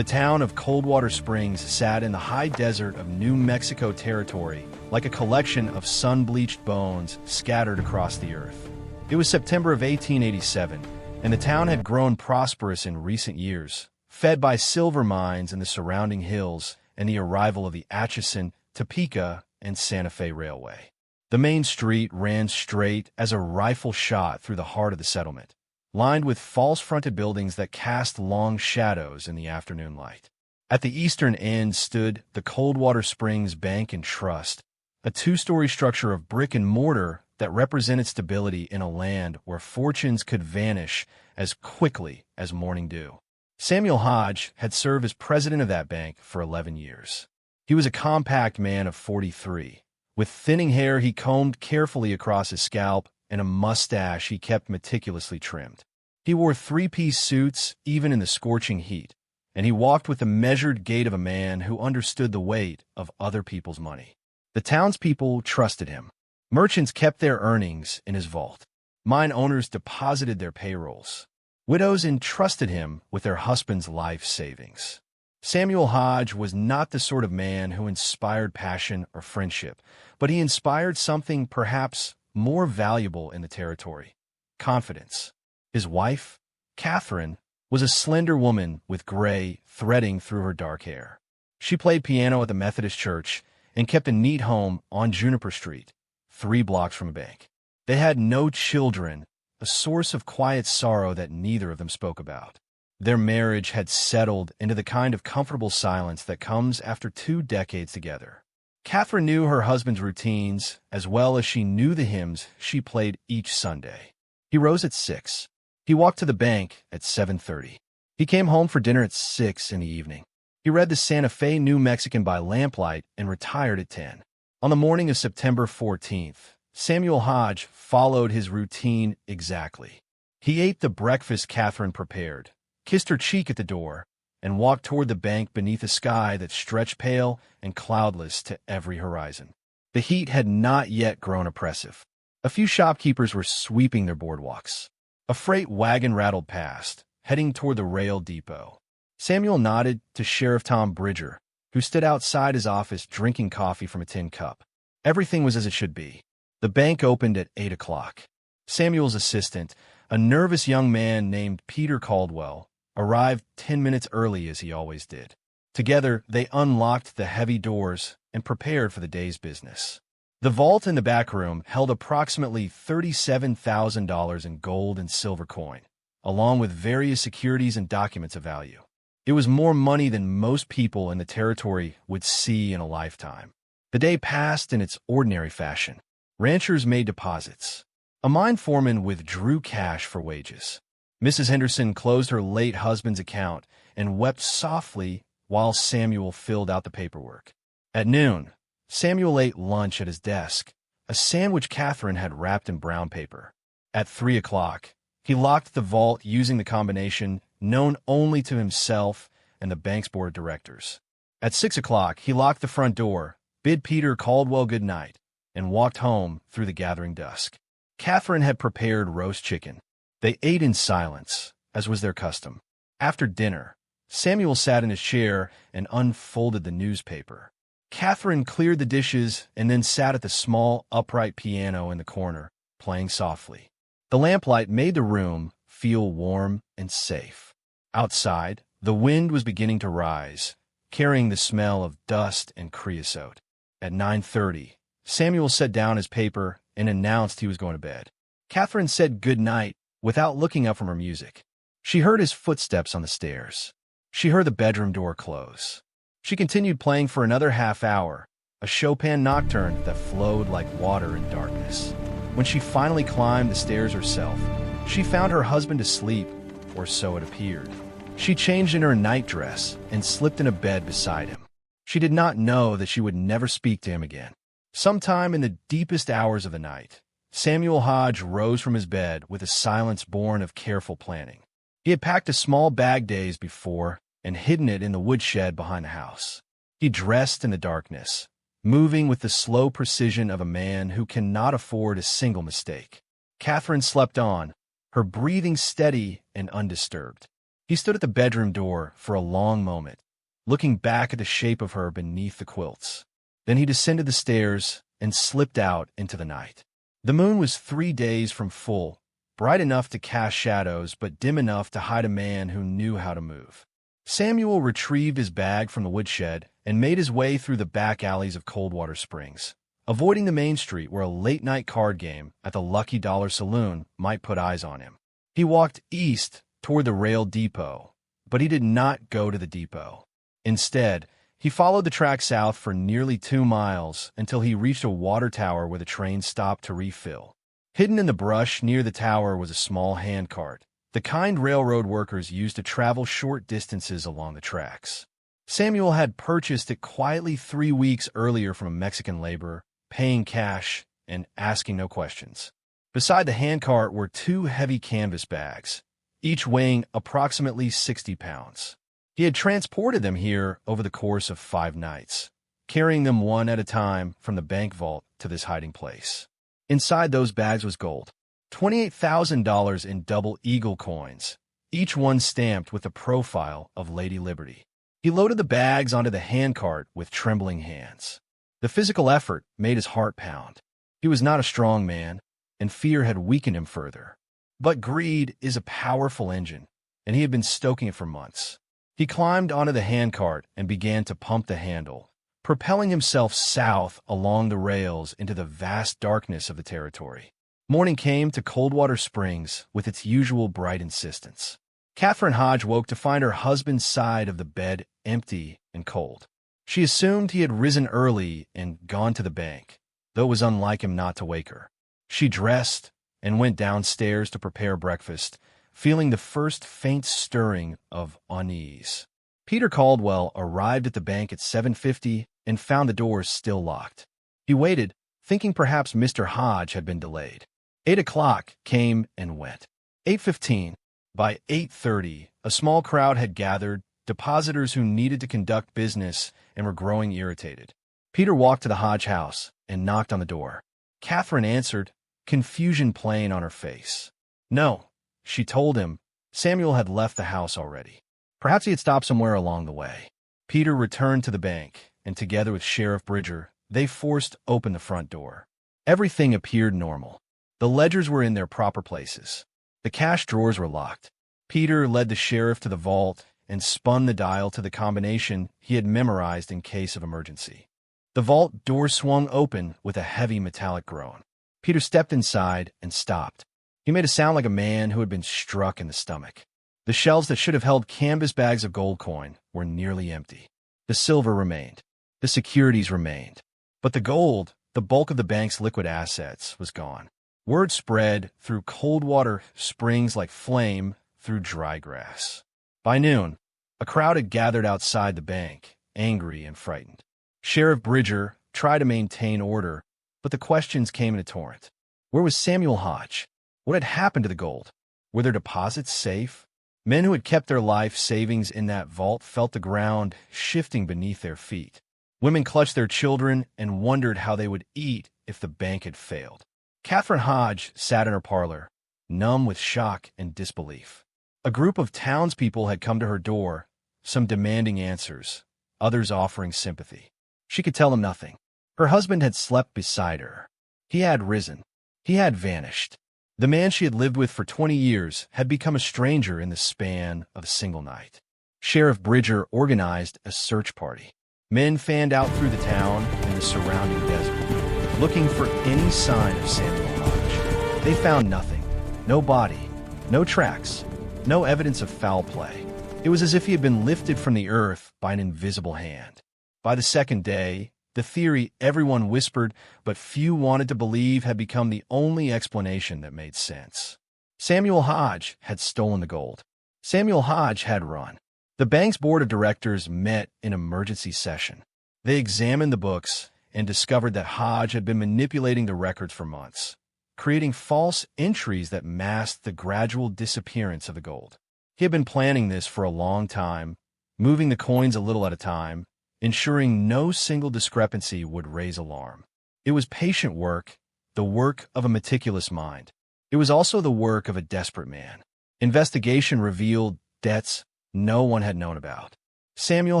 The town of Coldwater Springs sat in the high desert of New Mexico territory like a collection of sun-bleached bones scattered across the earth. It was September of 1887, and the town had grown prosperous in recent years, fed by silver mines in the surrounding hills and the arrival of the Atchison, Topeka, and Santa Fe Railway. The main street ran straight as a rifle shot through the heart of the settlement, lined with false-fronted buildings that cast long shadows in the afternoon light. At the eastern end stood the Coldwater Springs Bank and Trust, a two-story structure of brick and mortar that represented stability in a land where fortunes could vanish as quickly as morning dew. Samuel Hodge had served as president of that bank for 11 years. He was a compact man of 43. With thinning hair he combed carefully across his scalp and a mustache he kept meticulously trimmed. He wore three-piece suits even in the scorching heat, and he walked with the measured gait of a man who understood the weight of other people's money. The townspeople trusted him. Merchants kept their earnings in his vault. Mine owners deposited their payrolls. Widows entrusted him with their husbands' life savings. Samuel Hodge was not the sort of man who inspired passion or friendship, but he inspired something perhaps more valuable in the territory: confidence. His wife, Catherine, was a slender woman with gray threading through her dark hair. She played piano at the Methodist church and kept a neat home on Juniper Street, 3 blocks from a bank. They had no children, a source of quiet sorrow that neither of them spoke about. Their marriage had settled into the kind of comfortable silence that comes after 2 decades together. Catherine knew her husband's routines as well as she knew the hymns she played each Sunday. He rose at 6. He walked to the bank at 7:30. He came home for dinner at 6 in the evening. He read the Santa Fe New Mexican by lamplight and retired at 10. On the morning of September 14th, Samuel Hodge followed his routine exactly. He ate the breakfast Catherine prepared, kissed her cheek at the door, and walked toward the bank beneath a sky that stretched pale and cloudless to every horizon. The heat had not yet grown oppressive. A few shopkeepers were sweeping their boardwalks. A freight wagon rattled past, heading toward the rail depot. Samuel nodded to Sheriff Tom Bridger, who stood outside his office drinking coffee from a tin cup. Everything was as it should be. The bank opened at 8 o'clock. Samuel's assistant, a nervous young man named Peter Caldwell, arrived 10 minutes early as he always did. Together, they unlocked the heavy doors and prepared for the day's business. The vault in the back room held approximately $37,000 in gold and silver coin, along with various securities and documents of value. It was more money than most people in the territory would see in a lifetime. The day passed in its ordinary fashion. Ranchers made deposits. A mine foreman withdrew cash for wages. Mrs. Henderson closed her late husband's account and wept softly while Samuel filled out the paperwork. At noon, Samuel ate lunch at his desk, a sandwich Catherine had wrapped in brown paper. At 3 o'clock, he locked the vault using the combination known only to himself and the bank's board of directors. At 6 o'clock, he locked the front door, bid Peter Caldwell good night, and walked home through the gathering dusk. Catherine had prepared roast chicken. They ate in silence, as was their custom. After dinner, Samuel sat in his chair and unfolded the newspaper. Catherine cleared the dishes and then sat at the small, upright piano in the corner, playing softly. The lamplight made the room feel warm and safe. Outside, the wind was beginning to rise, carrying the smell of dust and creosote. At 9:30, Samuel set down his paper and announced he was going to bed. Catherine said good night without looking up from her music. She heard his footsteps on the stairs. She heard the bedroom door close. She continued playing for another half hour, a Chopin nocturne that flowed like water in darkness. When she finally climbed the stairs herself, she found her husband asleep, or so it appeared. She changed in her nightdress and slipped in a bed beside him. She did not know that she would never speak to him again. Sometime in the deepest hours of the night, Samuel Hodge rose from his bed with a silence born of careful planning. He had packed a small bag days before and hidden it in the woodshed behind the house. He dressed in the darkness, moving with the slow precision of a man who cannot afford a single mistake. Catherine slept on, her breathing steady and undisturbed. He stood at the bedroom door for a long moment, looking back at the shape of her beneath the quilts. Then he descended the stairs and slipped out into the night. The moon was 3 days from full, bright enough to cast shadows but dim enough to hide a man who knew how to move. Samuel retrieved his bag from the woodshed and made his way through the back alleys of Coldwater Springs, avoiding the main street where a late-night card game at the Lucky Dollar Saloon might put eyes on him. He walked east toward the rail depot, but he did not go to the depot. Instead, he followed the track south for nearly 2 miles until he reached a water tower where the train stopped to refill. Hidden in the brush near the tower was a small handcart, the kind railroad workers used to travel short distances along the tracks. Samuel had purchased it quietly 3 weeks earlier from a Mexican laborer, paying cash and asking no questions. Beside the handcart were 2 heavy canvas bags, each weighing approximately 60 pounds. He had transported them here over the course of 5 nights, carrying them one at a time from the bank vault to this hiding place. Inside those bags was gold, $28,000 in double eagle coins, each one stamped with the profile of Lady Liberty. He loaded the bags onto the handcart with trembling hands. The physical effort made his heart pound. He was not a strong man, and fear had weakened him further. But greed is a powerful engine, and he had been stoking it for months. He climbed onto the handcart and began to pump the handle, propelling himself south along the rails into the vast darkness of the territory. Morning came to Coldwater Springs with its usual bright insistence. Catherine Hodge woke to find her husband's side of the bed empty and cold. She assumed he had risen early and gone to the bank, though it was unlike him not to wake her. She dressed and went downstairs to prepare breakfast, feeling the first faint stirring of unease. Peter Caldwell arrived at the bank at 7:50 and found the doors still locked. He waited, thinking perhaps Mr. Hodge had been delayed. 8 o'clock came and went. 8:15. By 8:30, a small crowd had gathered, depositors who needed to conduct business and were growing irritated. Peter walked to the Hodge house and knocked on the door. Catherine answered, confusion plain on her face. No, she told him. Samuel had left the house already. Perhaps he had stopped somewhere along the way. Peter returned to the bank, and together with Sheriff Bridger, they forced open the front door. Everything appeared normal. The ledgers were in their proper places. The cash drawers were locked. Peter led the sheriff to the vault and spun the dial to the combination he had memorized in case of emergency. The vault door swung open with a heavy metallic groan. Peter stepped inside and stopped. He made a sound like a man who had been struck in the stomach. The shelves that should have held canvas bags of gold coin were nearly empty. The silver remained. The securities remained. But the gold, the bulk of the bank's liquid assets, was gone. Word spread through Coldwater Springs like flame through dry grass. By noon, a crowd had gathered outside the bank, angry and frightened. Sheriff Bridger tried to maintain order, but the questions came in a torrent. Where was Samuel Hodge? What had happened to the gold? Were their deposits safe? Men who had kept their life savings in that vault felt the ground shifting beneath their feet. Women clutched their children and wondered how they would eat if the bank had failed. Catherine Hodge sat in her parlor, numb with shock and disbelief. A group of townspeople had come to her door, some demanding answers, others offering sympathy. She could tell them nothing. Her husband had slept beside her. He had risen. He had vanished. The man she had lived with for 20 years had become a stranger in the span of a single night. Sheriff Bridger organized a search party. Men fanned out through the town and the surrounding desert, looking for any sign of Samuel Hodge. They found nothing. No body, no tracks, no evidence of foul play. It was as if he had been lifted from the earth by an invisible hand. By the second day, the theory everyone whispered but few wanted to believe had become the only explanation that made sense. Samuel Hodge had stolen the gold. Samuel Hodge had run. The bank's board of directors met in emergency session. They examined the books and discovered that Hodge had been manipulating the records for months, creating false entries that masked the gradual disappearance of the gold. He had been planning this for a long time, moving the coins a little at a time, ensuring no single discrepancy would raise alarm. It was patient work, the work of a meticulous mind. It was also the work of a desperate man. Investigation revealed debts no one had known about. Samuel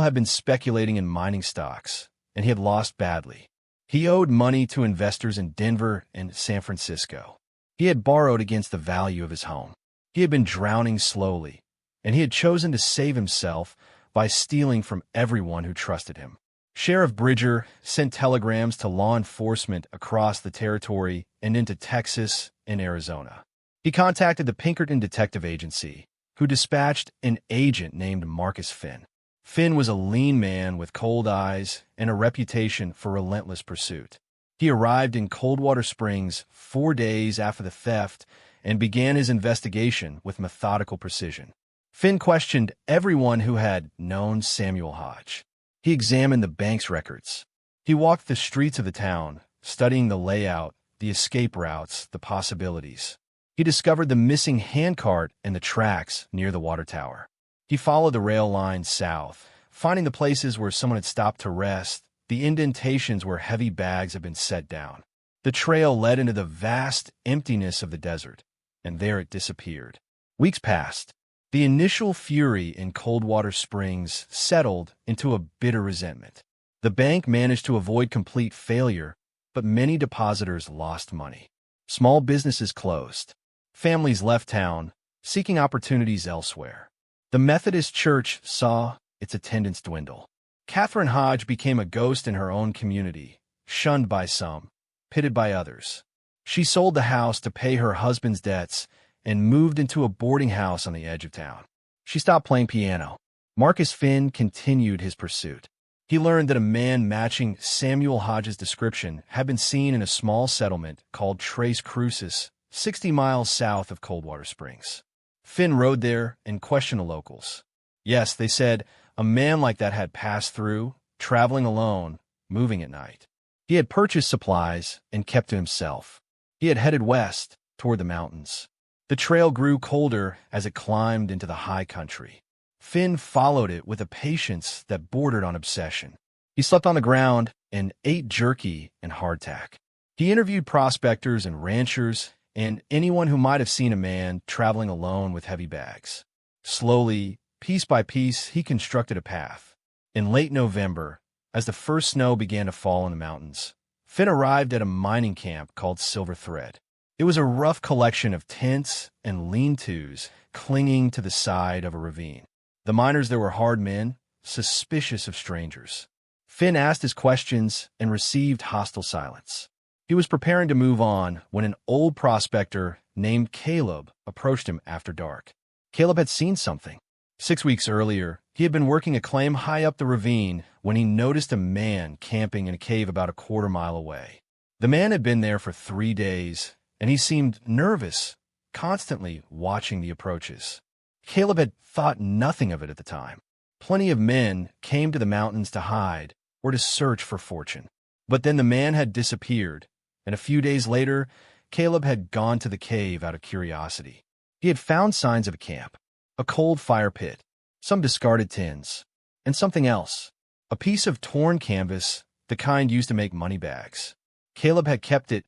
had been speculating in mining stocks, and he had lost badly. He owed money to investors in Denver and San Francisco. He had borrowed against the value of his home. He had been drowning slowly, and he had chosen to save himself by stealing from everyone who trusted him. Sheriff Bridger sent telegrams to law enforcement across the territory and into Texas and Arizona. He contacted the Pinkerton Detective Agency, who dispatched an agent named Marcus Finn. Finn was a lean man with cold eyes and a reputation for relentless pursuit. He arrived in Coldwater Springs 4 days after the theft and began his investigation with methodical precision. Finn questioned everyone who had known Samuel Hodge. He examined the bank's records. He walked the streets of the town, studying the layout, the escape routes, the possibilities. He discovered the missing handcart and the tracks near the water tower. He followed the rail line south, finding the places where someone had stopped to rest, the indentations where heavy bags had been set down. The trail led into the vast emptiness of the desert, and there it disappeared. Weeks passed. The initial fury in Coldwater Springs settled into a bitter resentment. The bank managed to avoid complete failure, but many depositors lost money. Small businesses closed. Families left town, seeking opportunities elsewhere. The Methodist Church saw its attendance dwindle. Catherine Hodge became a ghost in her own community, shunned by some, pitted by others. She sold the house to pay her husband's debts and moved into a boarding house on the edge of town. She stopped playing piano. Marcus Finn continued his pursuit. He learned that a man matching Samuel Hodge's description had been seen in a small settlement called Tres Cruces, 60 miles south of Coldwater Springs. Finn rode there and questioned the locals. Yes, they said, a man like that had passed through, traveling alone, moving at night. He had purchased supplies and kept to himself. He had headed west, toward the mountains. The trail grew colder as it climbed into the high country. Finn followed it with a patience that bordered on obsession. He slept on the ground and ate jerky and hardtack. He interviewed prospectors and ranchers and anyone who might have seen a man traveling alone with heavy bags. Slowly, piece by piece, he constructed a path. In late November, as the first snow began to fall in the mountains, Finn arrived at a mining camp called Silver Thread. It was a rough collection of tents and lean-tos clinging to the side of a ravine. The miners there were hard men, suspicious of strangers. Finn asked his questions and received hostile silence. He was preparing to move on when an old prospector named Caleb approached him after dark. Caleb had seen something. 6 weeks earlier, he had been working a claim high up the ravine when he noticed a man camping in a cave about a quarter-mile away. The man had been there for 3 days, and he seemed nervous, constantly watching the approaches. Caleb had thought nothing of it at the time. Plenty of men came to the mountains to hide or to search for fortune. But then the man had disappeared, and a few days later, Caleb had gone to the cave out of curiosity. He had found signs of a camp, a cold fire pit, some discarded tins, and something else, a piece of torn canvas, the kind used to make money bags. Caleb had kept it,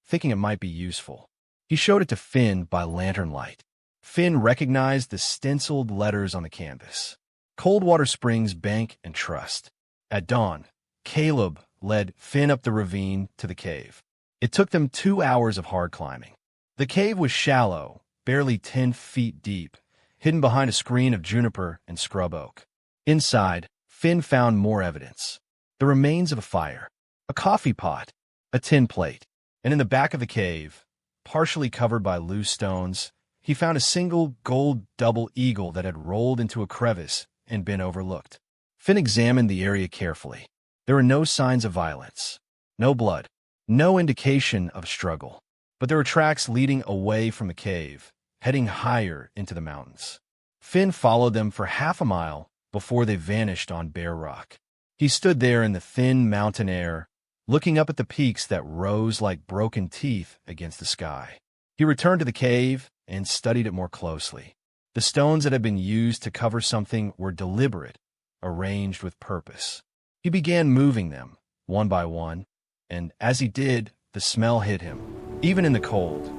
thinking it might be useful. He showed it to Finn by lantern light. Finn recognized the stenciled letters on the canvas. Coldwater Springs Bank and Trust. At dawn, Caleb led Finn up the ravine to the cave. It took them 2 hours of hard climbing. The cave was shallow, barely 10 feet deep, hidden behind a screen of juniper and scrub oak. Inside, Finn found more evidence. The remains of a fire, a coffee pot, a tin plate, and in the back of the cave, partially covered by loose stones, he found a single gold double eagle that had rolled into a crevice and been overlooked. Finn examined the area carefully. There were no signs of violence, no blood, no indication of struggle, but there were tracks leading away from the cave, heading higher into the mountains. Finn followed them for half a mile before they vanished on bare rock. He stood there in the thin mountain air, looking up at the peaks that rose like broken teeth against the sky. He returned to the cave and studied it more closely. The stones that had been used to cover something were deliberate, arranged with purpose. He began moving them, one by one, and as he did, the smell hit him. Even in the cold,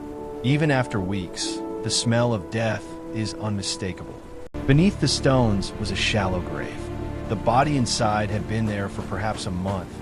even after weeks, the smell of death is unmistakable. Beneath the stones was a shallow grave. The body inside had been there for perhaps a month,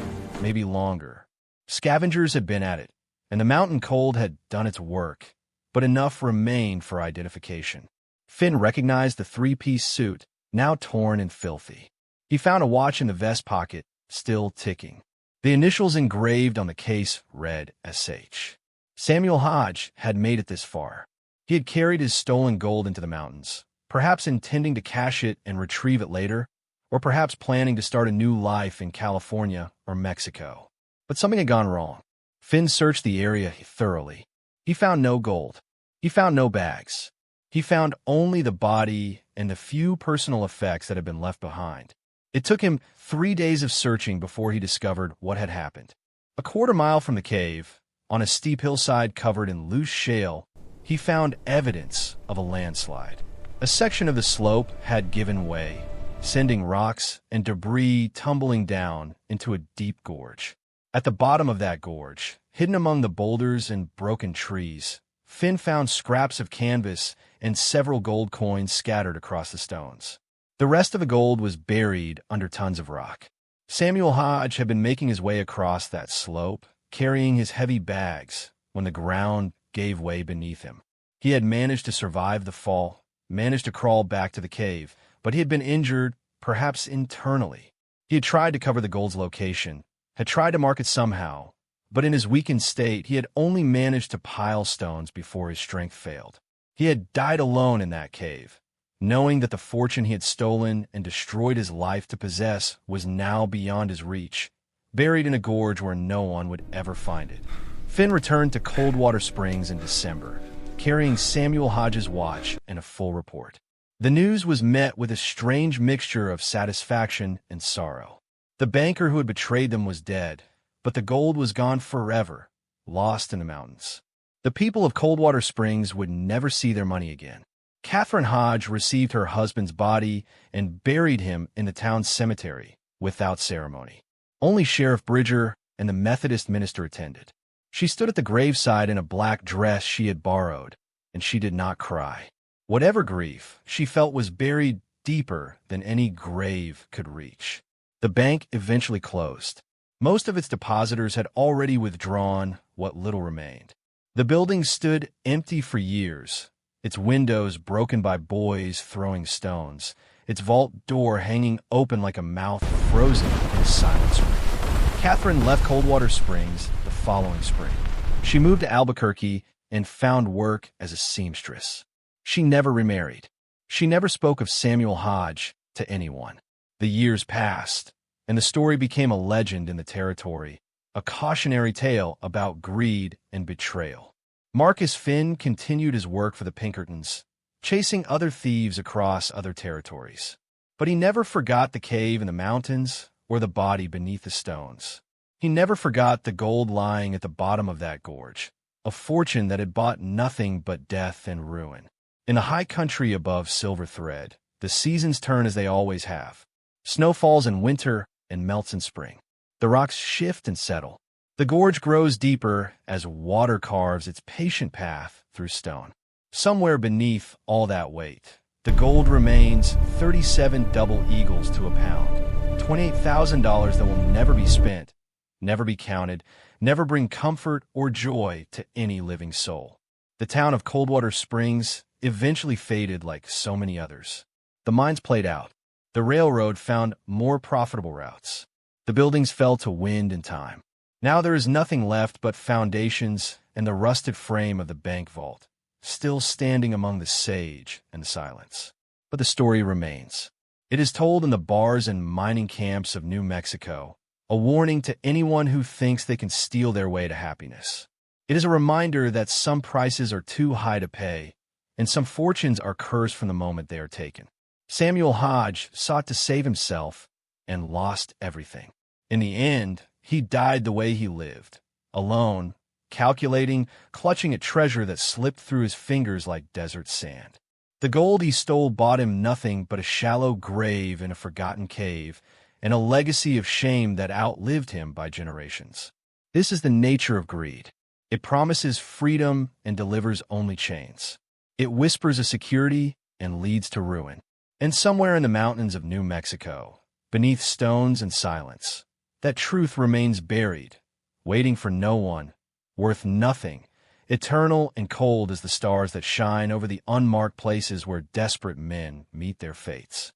maybe longer. Scavengers had been at it, and the mountain cold had done its work, but enough remained for identification. Finn recognized the three-piece suit, now torn and filthy. He found a watch in the vest pocket, still ticking. The initials engraved on the case read SH. Samuel Hodge had made it this far. He had carried his stolen gold into the mountains, perhaps intending to cash it and retrieve it later, or perhaps planning to start a new life in California or Mexico. But something had gone wrong. Finn searched the area thoroughly. He found no gold. He found no bags. He found only the body and the few personal effects that had been left behind. It took him 3 days of searching before he discovered what had happened. A quarter-mile from the cave, on a steep hillside covered in loose shale, he found evidence of a landslide. A section of the slope had given way, sending rocks and debris tumbling down into a deep gorge. At the bottom of that gorge, hidden among the boulders and broken trees, Finn found scraps of canvas and several gold coins scattered across the stones. The rest of the gold was buried under tons of rock. Samuel Hodge had been making his way across that slope, carrying his heavy bags, when the ground gave way beneath him. He had managed to survive the fall, managed to crawl back to the cave, but he had been injured, perhaps internally. He had tried to cover the gold's location, had tried to mark it somehow, but in his weakened state, he had only managed to pile stones before his strength failed. He had died alone in that cave, knowing that the fortune he had stolen and destroyed his life to possess was now beyond his reach, buried in a gorge where no one would ever find it. Finn returned to Coldwater Springs in December, carrying Samuel Hodge's watch and a full report. The news was met with a strange mixture of satisfaction and sorrow. The banker who had betrayed them was dead, but the gold was gone forever, lost in the mountains. The people of Coldwater Springs would never see their money again. Catherine Hodge received her husband's body and buried him in the town's cemetery without ceremony. Only Sheriff Bridger and the Methodist minister attended. She stood at the graveside in a black dress she had borrowed, and she did not cry. Whatever grief she felt was buried deeper than any grave could reach. The bank eventually closed. Most of its depositors had already withdrawn what little remained. The building stood empty for years, its windows broken by boys throwing stones, its vault door hanging open like a mouth frozen in silent spring. Catherine left Coldwater Springs the following spring. She moved to Albuquerque and found work as a seamstress. She never remarried. She never spoke of Samuel Hodge to anyone. The years passed, and the story became a legend in the territory, a cautionary tale about greed and betrayal. Marcus Finn continued his work for the Pinkertons, chasing other thieves across other territories. But he never forgot the cave in the mountains or the body beneath the stones. He never forgot the gold lying at the bottom of that gorge, a fortune that had bought nothing but death and ruin. In the high country above Silver Thread, the seasons turn as they always have. Snow falls in winter and melts in spring. The rocks shift and settle. The gorge grows deeper as water carves its patient path through stone. Somewhere beneath all that weight, the gold remains 37 double eagles to a pound, $28,000 that will never be spent, never be counted, never bring comfort or joy to any living soul. The town of Coldwater Springs eventually faded like so many others. The mines played out. The railroad found more profitable routes. The buildings fell to wind and time. Now there is nothing left but foundations and the rusted frame of the bank vault, still standing among the sage and silence. But the story remains. It is told in the bars and mining camps of New Mexico, a warning to anyone who thinks they can steal their way to happiness. It is a reminder that some prices are too high to pay, and some fortunes are cursed from the moment they are taken. Samuel Hodge sought to save himself and lost everything. In the end, he died the way he lived, alone, calculating, clutching at treasure that slipped through his fingers like desert sand. The gold he stole bought him nothing but a shallow grave in a forgotten cave and a legacy of shame that outlived him by generations. This is the nature of greed. It promises freedom and delivers only chains. It whispers a security and leads to ruin. And somewhere in the mountains of New Mexico, beneath stones and silence, that truth remains buried, waiting for no one, worth nothing, eternal and cold as the stars that shine over the unmarked places where desperate men meet their fates.